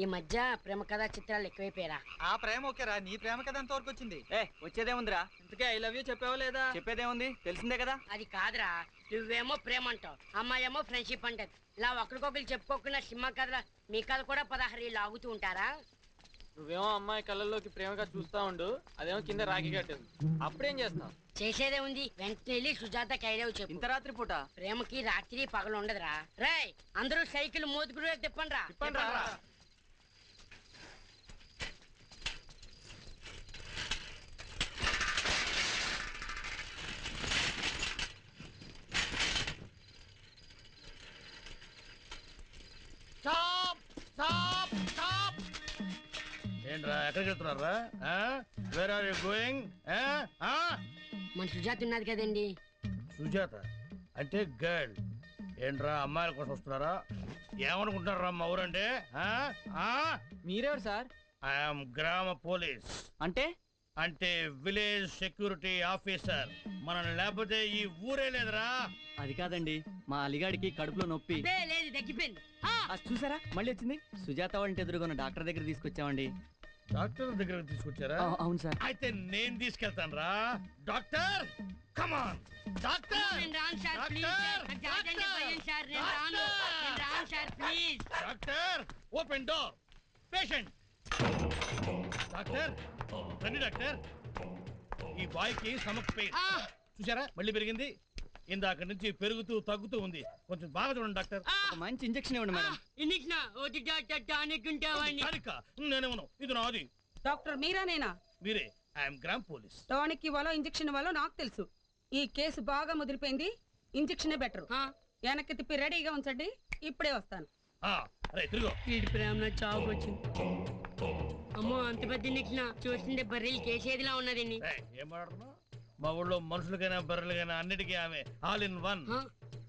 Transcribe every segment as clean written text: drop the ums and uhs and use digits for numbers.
ఈ మధ్య ప్రేమ కథా చిత్రాలు ఎక్కువైపోయారా? ఆ ప్రేమ ఓకేరా, నీ ప్రేమ కథ ఎంత వరకు వచ్చింది? వచ్చేదేముందిరా? ఇంతకే ఐ లవ్ యూ చెప్పావా లేదా? చెప్పేదేముంది, తెలిసిందే కదా. అది కాదురా, నువ్వేమో ప్రేమ అంటావు, అమ్మాయేమో ఫ్రెండ్షిప్ అంటది. ఇలా ఒకరికొకరు చెప్పుకోకుండా సినిమా కథల మీ కథ కూడా 16 లాగుతూ ఉంటారా? నువ్వేమో అమ్మాయి కళ్ళల్లోకి ప్రేమగా చూస్తా ఉండు, అదేమో కింద రాగి కట్టింది. అప్పుడేం చేస్తావు? చేసేదే ఉంది, వెంటనే వెళ్ళి సుజాత కైలేవు చెప్పు. ఇంత రాత్రి పూట ప్రేమకి రాత్రి పగలు ఉండదురా. రేయ్, అందరూ సైకిల్ మోతుకుడు తిప్పండి రా. ఏంట్రా ఎక్కడికి వెళ్తున్నారా? Where are you going? మన సుజాత ఉన్నది కదండి. సుజాత అంటే గర్ల్. ఏంట్రా అమ్మాయిల కోసం వస్తున్నారా? ఏమనుకుంటున్నారా మా ఊరంటే? మీరెవరు సార్? ఐఎమ్ గ్రామ పోలీస్. అంటే అంటే విలేజ్ సెక్యూరిటీ ఆఫీసర్. మనం లేకపోతే ఈ ఊరే లేదురా. అది కాదండి, మా అలిగాడికి కడుపులో నొప్పి. లేదు, తగ్గిపోయింది. చూసారా మళ్ళీ వచ్చింది. సుజాత వాళ్ళ ఎదురుగా డాక్టర్ దగ్గర తీసుకొచ్చామండి. డాక్టర్ దగ్గరకు తీసుకొచ్చారా? అవును సార్. అయితే నేను తీసుకెళ్తాను రా. Doctor come on. Doctor doctor open door. Patient. Doctor రండి డాక్టర్. ఈ బాయ్ కి స్టమక్ పెయిన్ చూసారా మళ్ళీ పెరిగింది. ఇందాక నుంచి పెరుగుతూ తగ్గుతూ ఉంది. కొంచెం బాగా చూడండి డాక్టర్. మంచి ఇంజెక్షన్ ఇవ్వండి మేడం. నేనేమను, ఇది నాది. డాక్టర్ మీరానేనా? మీరే. I'm gram police. టానిక్ ఇవ్వాలో ఇంజెక్షన్ ఇవ్వాలో నాకు తెలుసు. ఈ కేసు బాగా ముదిరిపోయింది, ఇంజెక్షనే బెటర్. వెనక్కి తిప్పి రెడీగా ఉంచండి, ఇప్పుడే వస్తాను. అరే తిరుగు. వీడి ప్రేమ చావుకు వచ్చింది. అమ్మో, అంత పెద్ద ఇంజెక్షన్ చూస్తుంటే బర్రెలు కేసేదిలా ఉన్నదండి. ఏం మాట్లాడుతున్నావు? మా ఊళ్ళో మనుషులకైనా బర్రెలకైనా అన్నిటికీ ఆమె ఆల్ ఇన్ వన్.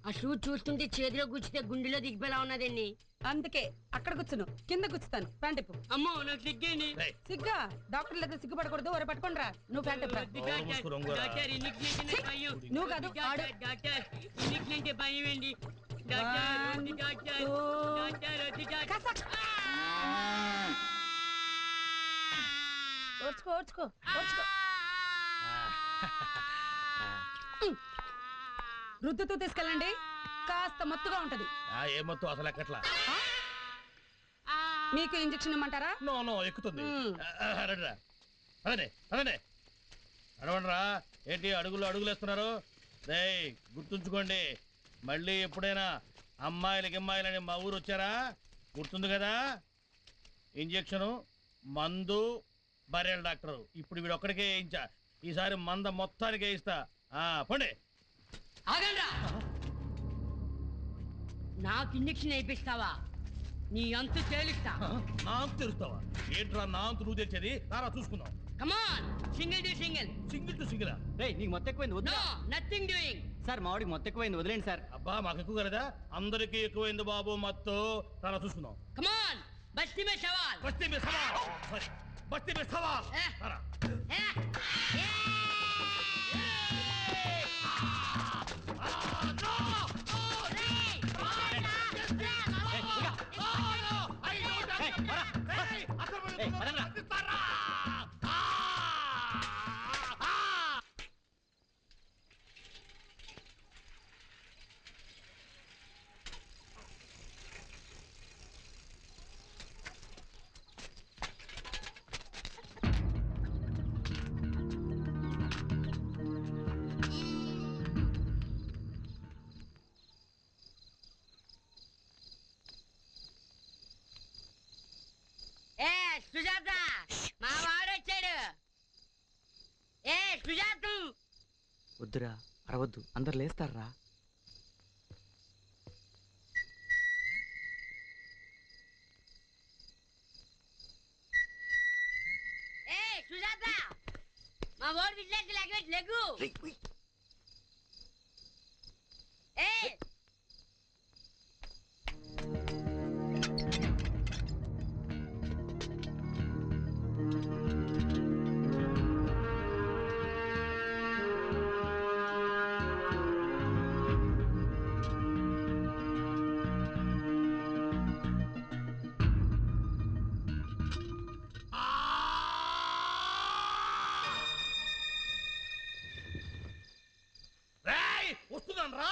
ఆ షూ చూస్తుంటే చేతిలో గుచ్చితే గుండెలో దిగిపోయేలా ఉన్నదండి. అందుకే అక్కడ కూర్చును, కింద కూర్చుతాను. ప్యాంటిప్పు. అమ్మో, నాకు సిగ్గండి. సిగ్గా? డాక్టర్ దగ్గర సిగ్గుపడకూడదు. వర పట్టుకోండి రా. నువ్వు ప్యాంటిప్పు. నువ్వు కాదు, భయం అండి. ఓర్చుకో ఓర్చుకో ఓర్చుకో. రుద్దుతూ తీసుకెళ్ళండి, కాస్త మత్తుగా ఉంటది. ఏ మొత్తం అసలు ఎక్కట్లా. మీకు ఇంజెక్షన్ ఇమ్మంటారా? నో నో, ఎక్కుతుంది. అదే అదే అడవండిరా. ఏంటి అడుగులు వేస్తున్నారు? రేయ్ గుర్తుంచుకోండి, మళ్ళీ ఎప్పుడైనా అమ్మాయిలకి మా ఊరు వచ్చారా గుర్తుంది కదా. ఇంజెక్షను, మందు, బర్రెల డాక్టరు. ఇప్పుడు వీడు ఒక్కడికే వేయించా. ఈసారి మంద మొత్తానికి వేయిస్తా. పండి. నాకు ఇంజెక్షన్ వేయిస్తావా? నీ అంతు తేలిస్తా. నా అంతు తెలుస్తావా? ఏంట్రా నా అంతు నువ్వు తెచ్చేది? రారా చూసుకుందాం. Come on, single to single. Single to single. నీకు మొత్తం ఎక్కువైంది వద్దు. No, nothing doing. సార్ మావాడికి మొత్తం ఎక్కువైంది, వదిలేండి సార్. అబ్బా మాకు ఎక్కువ కలదా? అందరికీ ఎక్కువైంది బాబు మత్తు. రారా చూసుకుందాం. కమాన్, బస్తీ మే సవాల్. బస్తీ మే సవాల్. సారీ, బస్తీ మే సవాల్. రారా. సుజాత, మా వాడు వచ్చాడు. సుజాత. వద్దురా, అరవద్దు, అందరు లేస్తారా. సుజాత, మా వాడు విజయ్ లెగ్గు. వస్తున్నాను రా